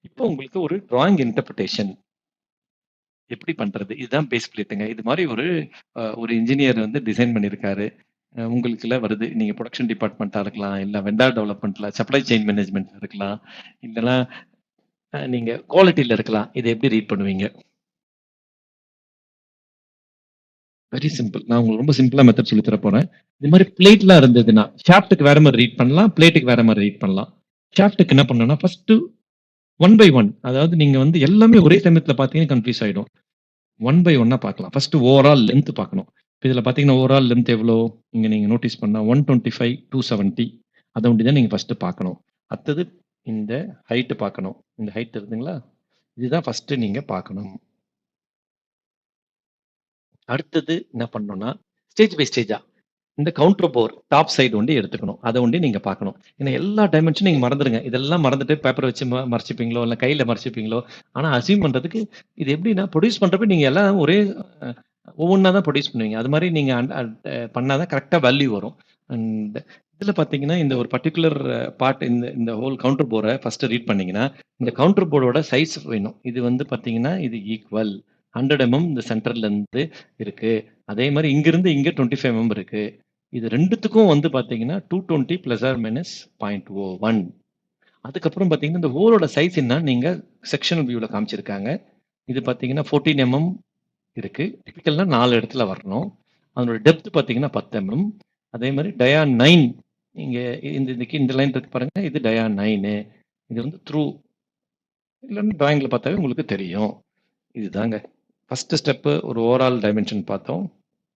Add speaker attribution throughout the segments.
Speaker 1: இப்போ உங்களுக்கு ஒரு டிராயிங் இன்டர்பிரேஷன் எப்படி பண்றது? இதுதான் பேஸ் பிளேட்டுங்க. இது மாரி ஒரு இன்ஜினியர் வந்து டிசைன் பண்ணியிருக்காரு. உங்களுக்குள்ள வருது. நீங்க புரொடக்ஷன் டிபார்ட்மெண்ட்டா இருக்கலாம், இல்ல வெண்டார் டெவலப்மெண்ட்ல சப்ளை செயின் மேனேஜ்மென்ட் இருக்கலாம், இல்லன்னா நீங்க குவாலிட்டில இருக்கலாம். இத எப்படி ரீட் பண்ணுவீங்க? Very simple. நான் உங்களுக்கு ரொம்ப சிம்பிளா மெத்தட் சொல்லி தரப் போறேன். இது மாரி பிளேட்லாம் இருந்ததுன்னா, ஷாஃப்ட்க்கு வேற மாரி ரீட் பண்ணலாம். பிளேட்க்கு வேற மாரி ரீட் பண்ணலாம். ஷாஃப்ட்க்கு என்ன பண்ணணும்னா, ஃபர்ஸ்ட்டு 1 பை 1 அதாவது நீங்க வந்து எல்லாமே ஒரே சமயத்துல பார்த்தீங்கன்னா கன்ஃப்யூஸ் ஆயிடும். 1 பை 1 பார்க்கலாம். ஃபர்ஸ்ட் ஓவரால் லென்த் பார்க்கணும். இப்ப இதுல பார்த்தீங்கன்னா, ஓவரால் லென்த் எவ்வளோ? இங்க நீங்க நோட்டீஸ் பண்ணா 125, 270 அத ஒண்டி தான் நீங்க ஃபர்ஸ்ட் பார்க்கணும். அடுத்தது இந்த ஹைட் பார்க்கணும். இந்த ஹைட் இருக்குதுங்களா? இதுதான் ஃபர்ஸ்ட் நீங்க பார்க்கணும். அடுத்தது என்ன பண்ணணும்னா, ஸ்டேஜ் பை ஸ்டேஜா இந்த கவுண்டர் போர் டாப் சைடு ஒண்டி எடுத்துக்கணும். அத ஒண்டி நீங்க பார்க்கணும். ஏன்னா எல்லா டைமென்ஷனும் நீங்க மறந்துருங்க. இதெல்லாம் மறந்துட்டு பேப்பர் வச்சு மறைச்சுப்பீங்களோ, இல்ல கையில மறைச்சுப்பீங்களோ. ஆனா அசீவ் பண்றதுக்கு இது எப்படின்னா, புரொடியூஸ் பண்றப்ப நீங்க எல்லாம் ஒரே அ ஒவ்வொன்னா தான் புரொடியூஸ் பண்ணுவீங்க. அது மாரி நீங்க அன் அட் பண்ணா தான் கரெக்ட்டா வேல்யூ வரும். அண்ட் இதுல பார்த்தீங்கன்னா, இந்த ஒரு பர்ட்டிகுலர் பார்ட் இந்த இந்த ஹோல் கவுண்டர் போர்ட ஃபர்ஸ்ட் ரீட் பண்ணீங்கன்னா, இந்த கவுண்டர் போர்டோட சைஸ் வேணும். இது வந்து பார்த்தீங்கன்னா, இது ஈக்குவல் 100 இந்த சென்டர்ல இருந்து இருக்கு. அதே மாரி இங்கிருந்து இங்க 25 இருக்கு. இது 2த்துக்கும் வந்து பார்த்தீங்கன்னா, 220 பிளஸ் ஆர் மைனஸ் 0.01. அதுக்கப்புறம் பார்த்தீங்கன்னா, இந்த ஹோலோட சைஸ் என்னன்னு நீங்க செக்ஷனல் வியூல காமிச்சிருக்காங்க. இது பார்த்தீங்கன்னா 14 இருக்கு. டிபிக்கல்னா 4 இடத்துல வரணும். அதனோட டெப்த் பார்த்தீங்கன்னா 10 அதே மாரி டயா 9 இங்க இந்த லைன் இருக்கு பாருங்க. இது டயா 9 இது வந்து த்ரூ இல்லன்னா டிராயிங்ல பார்த்தாவே உங்களுக்கு தெரியும். இதுதாங்க. ஃபர்ஸ்ட் ஸ்டெப் ஒரு ஓவரால் டைமென்ஷன் பார்த்தோம்.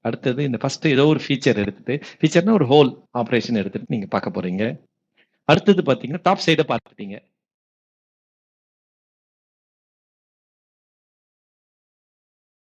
Speaker 1: அடுத்தது இந்த ஃபர்ஸ்ட் ஏதோ ஒரு ஃபீச்சர் எடுத்துட்டு, ஃபீச்சர்னா ஒரு ஹோல் ஆப்பரேஷன் எடுத்துட்டு நீங்க பார்க்க போறீங்க. அடுத்தது பார்த்தீங்கன்னா, டாப் சைட பார்த்துட்டீங்க.